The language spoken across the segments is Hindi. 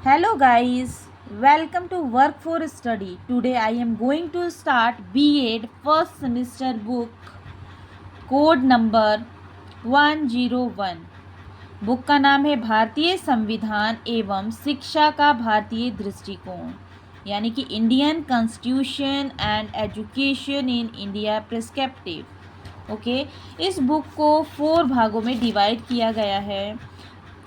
Hello guys, welcome to Work for Study. Today I am going to start B.Ed first semester book code number 101। Book का नाम है भारतीय संविधान एवं शिक्षा का भारतीय दृष्टिकोण, यानी कि Indian constitution and education in India prescriptive. Okay, इस बुक को 4 भागों में डिवाइड किया गया है।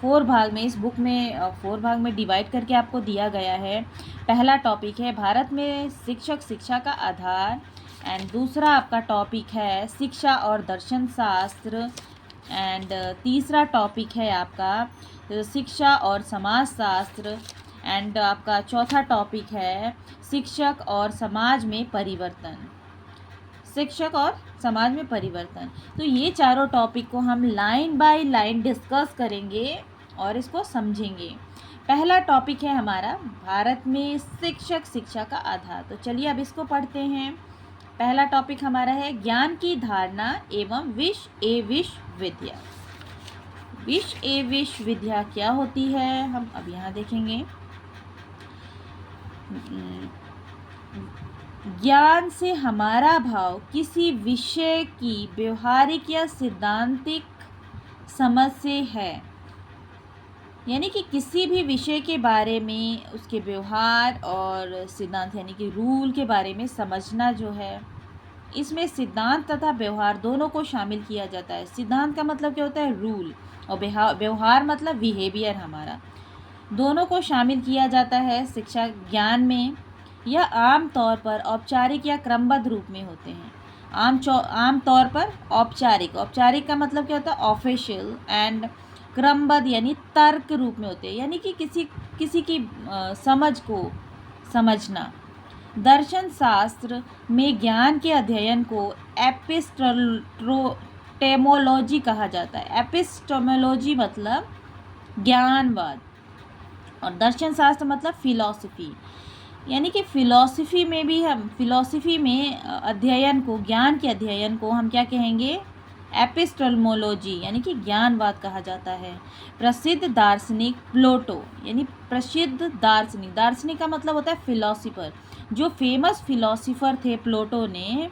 4 भाग में इस बुक में 4 भाग में डिवाइड करके आपको दिया गया है। पहला टॉपिक है भारत में शिक्षा का आधार, एंड दूसरा आपका टॉपिक है शिक्षा और दर्शन शास्त्र, एंड तीसरा टॉपिक है आपका शिक्षा और समाज शास्त्र, एंड आपका चौथा टॉपिक है शिक्षक और समाज में परिवर्तन। शिक्षक और समाज में परिवर्तन। तो ये चारों टॉपिक को हम लाइन बाय लाइन डिस्कस करेंगे और इसको समझेंगे। पहला टॉपिक है हमारा भारत में शिक्षा का आधार। तो चलिए अब इसको पढ़ते हैं। पहला टॉपिक हमारा है ज्ञान की धारणा एवं विश्वविद्या। विश्वविद्या क्या होती है हम अब यहाँ देखेंगे। ज्ञान से हमारा भाव किसी विषय की व्यवहारिक या सिद्धांतिक समझ से है, यानी कि किसी भी विषय के बारे में उसके व्यवहार और सिद्धांत यानी कि रूल के बारे में समझना जो है, इसमें सिद्धांत तथा व्यवहार दोनों को शामिल किया जाता है। सिद्धांत का मतलब क्या होता है? रूल, और व्यवहार मतलब बिहेवियर हमारा, दोनों को शामिल किया जाता है शिक्षा ज्ञान में। यह आम तौर पर औपचारिक या क्रमबद्ध रूप में होते हैं। आम तौर पर औपचारिक का मतलब क्या होता है? ऑफिशियल, एंड क्रमबद्ध यानी तर्क रूप में होते हैं, यानी कि किसी की समझ को समझना। दर्शन शास्त्र में ज्ञान के अध्ययन को एपिस्टेमोलॉजी कहा जाता है। एपिस्टेमोलॉजी मतलब ज्ञानवाद, और दर्शन शास्त्र मतलब फिलॉसफी, यानी कि फिलॉसफी में अध्ययन को, ज्ञान के अध्ययन को हम क्या कहेंगे? एपिस्टेमोलॉजी यानी कि ज्ञानवाद कहा जाता है। प्रसिद्ध दार्शनिक प्लेटो, यानी प्रसिद्ध दार्शनिक का मतलब होता है फिलॉसफर। जो फेमस फिलॉसफर थे प्लेटो ने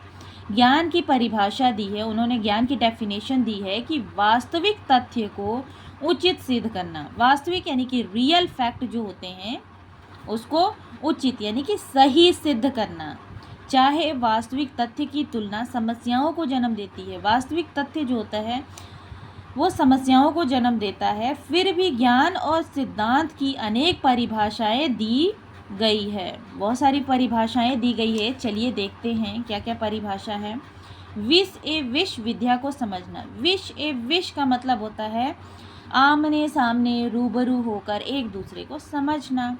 ज्ञान की परिभाषा दी है, उन्होंने ज्ञान की डेफिनेशन दी है कि वास्तविक तथ्य को उचित सिद्ध करना। वास्तविक यानी कि रियल फैक्ट जो होते हैं उसको उचित यानी कि सही सिद्ध करना। चाहे वास्तविक तथ्य की तुलना समस्याओं को जन्म देती है, वास्तविक तथ्य जो होता है वो समस्याओं को जन्म देता है, फिर भी ज्ञान और सिद्धांत की अनेक परिभाषाएं दी गई है। बहुत सारी परिभाषाएं दी गई है। चलिए देखते हैं क्या क्या परिभाषा है। विश्वविद्या को समझना। विश्व का मतलब होता है आमने सामने रूबरू होकर एक दूसरे को समझना।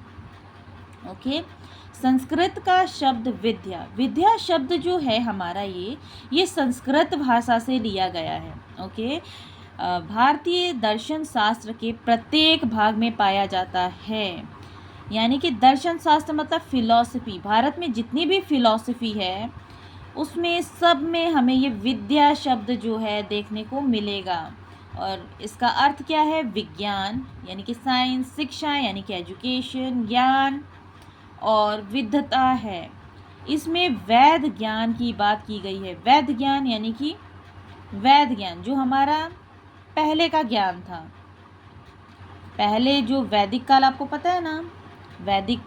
ओके, संस्कृत का शब्द विद्या शब्द जो है हमारा ये संस्कृत भाषा से लिया गया है। ओके, भारतीय दर्शन शास्त्र के प्रत्येक भाग में पाया जाता है, यानी कि दर्शन शास्त्र मतलब फिलॉसफी। भारत में जितनी भी फिलॉसफी है उसमें सब में हमें ये विद्या शब्द जो है देखने को मिलेगा। और इसका अर्थ क्या है? विज्ञान यानी कि साइंस, शिक्षा यानी कि एजुकेशन, ज्ञान और विद्वता है। इसमें वैध ज्ञान की बात की गई है। वैध ज्ञान यानी कि वैध ज्ञान जो हमारा पहले का ज्ञान था। पहले जो वैदिक काल, आपको पता है ना, वैदिक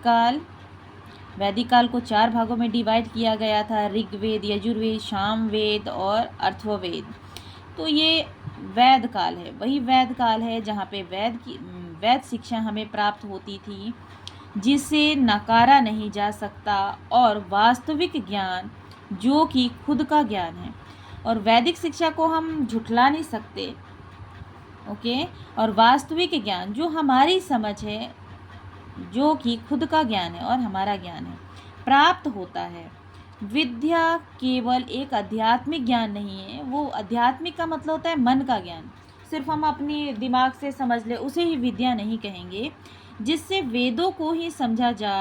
काल को 4 भागों में डिवाइड किया गया था। ऋग्वेद, यजुर्वेद, सामवेद और अथर्ववेद। तो ये वैद काल है, वही वैद काल है जहाँ पे वैद शिक्षा हमें प्राप्त होती थी, जिसे नकारा नहीं जा सकता, और वास्तविक ज्ञान जो कि खुद का ज्ञान है, और वैदिक शिक्षा को हम झुठला नहीं सकते। ओके, और वास्तविक ज्ञान जो हमारी समझ है, जो कि खुद का ज्ञान है और हमारा ज्ञान है, प्राप्त होता है। विद्या केवल एक आध्यात्मिक ज्ञान नहीं है। वो आध्यात्मिक का मतलब होता है मन का ज्ञान, सिर्फ हम अपनी दिमाग से समझ ले उसे ही विद्या नहीं कहेंगे। जिससे वेदों को ही समझा जा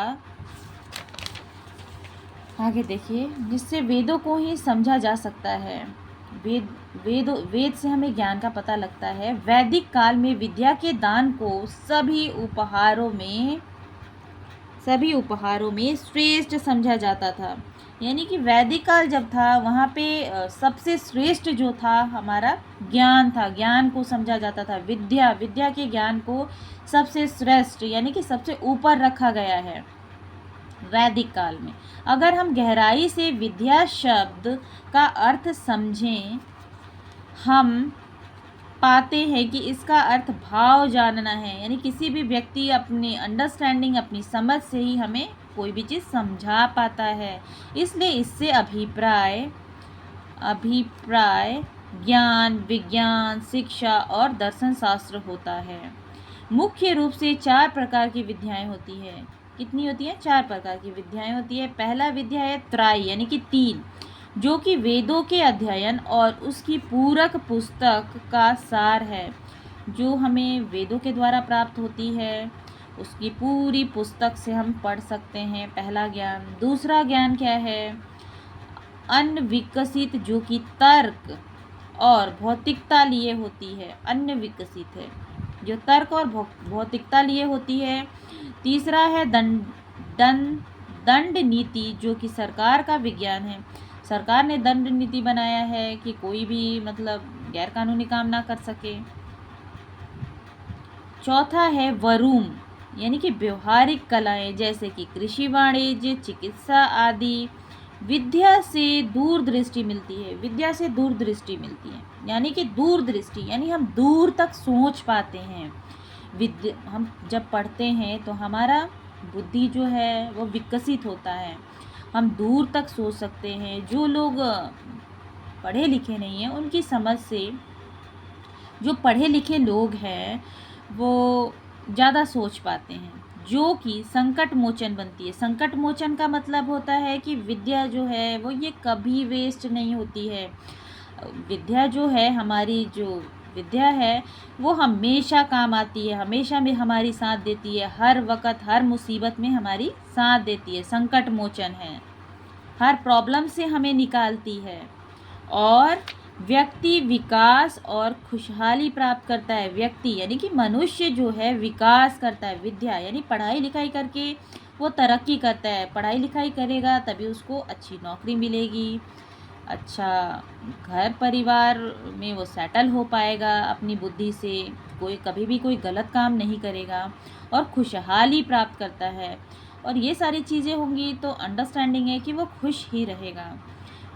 आगे देखिए, जिससे वेदों को ही समझा जा सकता है। वेद से हमें ज्ञान का पता लगता है। वैदिक काल में विद्या के दान को सभी उपहारों में सभी उपहारों में श्रेष्ठ समझा जाता था। यानी कि वैदिक काल जब था वहाँ पे सबसे श्रेष्ठ जो था हमारा ज्ञान था, ज्ञान को समझा जाता था। विद्या के ज्ञान को सबसे श्रेष्ठ यानी कि सबसे ऊपर रखा गया है वैदिक काल में। अगर हम गहराई से विद्या शब्द का अर्थ समझें, हम पाते हैं कि इसका अर्थ भाव जानना है। यानी किसी भी व्यक्ति अपनी अंडरस्टैंडिंग, अपनी समझ से ही हमें कोई भी चीज़ समझा पाता है। इसलिए इससे अभिप्राय ज्ञान, विज्ञान, शिक्षा और दर्शन शास्त्र होता है। मुख्य रूप से 4 प्रकार की विद्याएं होती है। कितनी होती हैं? 4 प्रकार की विद्याएं होती है। पहला विद्या है त्राई यानी कि 3, जो कि वेदों के अध्ययन और उसकी पूरक पुस्तक का सार है, जो हमें वेदों के द्वारा प्राप्त होती है, उसकी पूरी पुस्तक से हम पढ़ सकते हैं। पहला ज्ञान। दूसरा ज्ञान क्या है? अन्य विकसित, जो कि तर्क और भौतिकता लिए होती है। अन्य विकसित है जो तर्क और भौतिकता लिए होती है। तीसरा है दंड नीति, जो कि सरकार का विज्ञान है। सरकार ने दंड नीति बनाया है कि कोई भी मतलब गैरकानूनी काम ना कर सके। चौथा है वरूम यानी कि व्यवहारिक कलाएं, जैसे कि कृषि, वाणिज्य, चिकित्सा आदि। विद्या से दूरदृष्टि मिलती है। विद्या से दूरदृष्टि मिलती है यानी कि दूरदृष्टि यानी हम दूर तक सोच पाते हैं। हम जब पढ़ते हैं तो हमारा बुद्धि जो है वो विकसित होता है, हम दूर तक सोच सकते हैं। जो लोग पढ़े लिखे नहीं हैं उनकी समझ से जो पढ़े लिखे लोग हैं वो ज़्यादा सोच पाते हैं, जो कि संकट मोचन बनती है। संकट मोचन का मतलब होता है कि विद्या जो है वो ये कभी वेस्ट नहीं होती है। विद्या जो है, हमारी जो विद्या है वो हमेशा काम आती है, हमेशा में हमारी साथ देती है, हर वक्त हर मुसीबत में हमारी साथ देती है। संकट मोचन है, हर प्रॉब्लम से हमें निकालती है और व्यक्ति विकास और खुशहाली प्राप्त करता है। व्यक्ति यानी कि मनुष्य जो है विकास करता है। विद्या यानी पढ़ाई लिखाई करके वो तरक्की करता है। पढ़ाई लिखाई करेगा तभी उसको अच्छी नौकरी मिलेगी, अच्छा घर परिवार में वो सेटल हो पाएगा अपनी बुद्धि से, कभी भी कोई गलत काम नहीं करेगा और खुशहाली प्राप्त करता है। और ये सारी चीज़ें होंगी तो अंडरस्टैंडिंग है कि वो खुश ही रहेगा।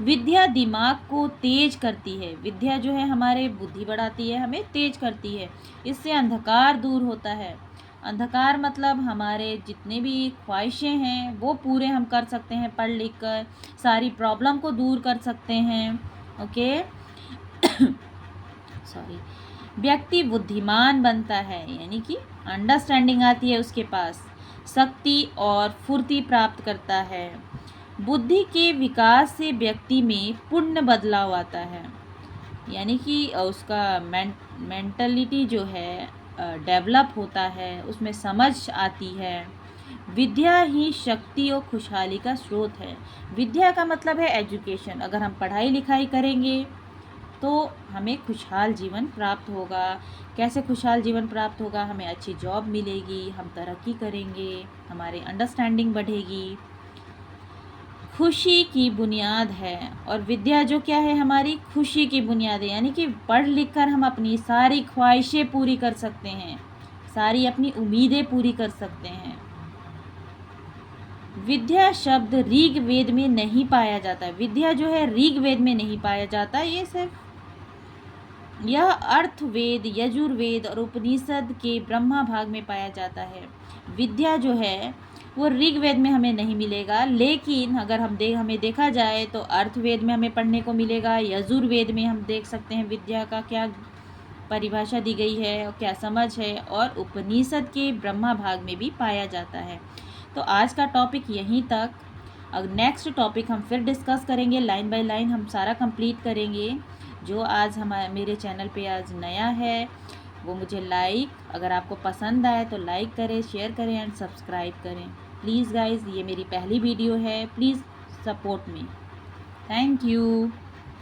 विद्या दिमाग को तेज करती है। विद्या जो है हमारे बुद्धि बढ़ाती है, हमें तेज करती है। इससे अंधकार दूर होता है। अंधकार मतलब हमारे जितने भी ख्वाहिशें हैं वो पूरे हम कर सकते हैं पढ़ लिख कर, सारी प्रॉब्लम को दूर कर सकते हैं। Okay sorry. व्यक्ति बुद्धिमान बनता है यानी कि अंडरस्टैंडिंग आती है उसके पास, शक्ति और फुर्ती प्राप्त करता है। बुद्धि के विकास से व्यक्ति में पूर्ण बदलाव आता है, यानी कि उसका मेंटलिटी जो है डेवलप होता है, उसमें समझ आती है। विद्या ही शक्ति और खुशहाली का स्रोत है। विद्या का मतलब है एजुकेशन। अगर हम पढ़ाई लिखाई करेंगे तो हमें खुशहाल जीवन प्राप्त होगा। कैसे खुशहाल जीवन प्राप्त होगा? हमें अच्छी जॉब मिलेगी, हम तरक्की करेंगे, हमारी अंडरस्टैंडिंग बढ़ेगी। खुशी की बुनियाद है और विद्या जो क्या है? हमारी खुशी की बुनियाद है। यानी कि पढ़ लिख कर हम अपनी सारी ख्वाहिशें पूरी कर सकते हैं, सारी अपनी उम्मीदें पूरी कर सकते हैं। विद्या शब्द ऋग्वेद में नहीं पाया जाता। विद्या जो है ऋग्वेद में नहीं पाया जाता, ये सिर्फ यह अर्थवेद, यजुर्वेद और उपनिषद के ब्रह्मा भाग में पाया जाता है। विद्या जो है वो ऋग्वेद में हमें नहीं मिलेगा, लेकिन अगर हमें देखा जाए तो अर्थवेद में हमें पढ़ने को मिलेगा। यजुर्वेद में हम देख सकते हैं विद्या का क्या परिभाषा दी गई है और क्या समझ है, और उपनिषद के ब्रह्मा भाग में भी पाया जाता है। तो आज का टॉपिक यहीं तक। अब नेक्स्ट टॉपिक हम फिर डिस्कस करेंगे, लाइन बाय लाइन हम सारा कंप्लीट करेंगे। जो आज मेरे चैनल पे आज नया है वो मुझे अगर आपको पसंद आए तो लाइक करें, शेयर करें एंड सब्सक्राइब करें प्लीज़ गाइज़। ये मेरी पहली वीडियो है, please support me. Thank you.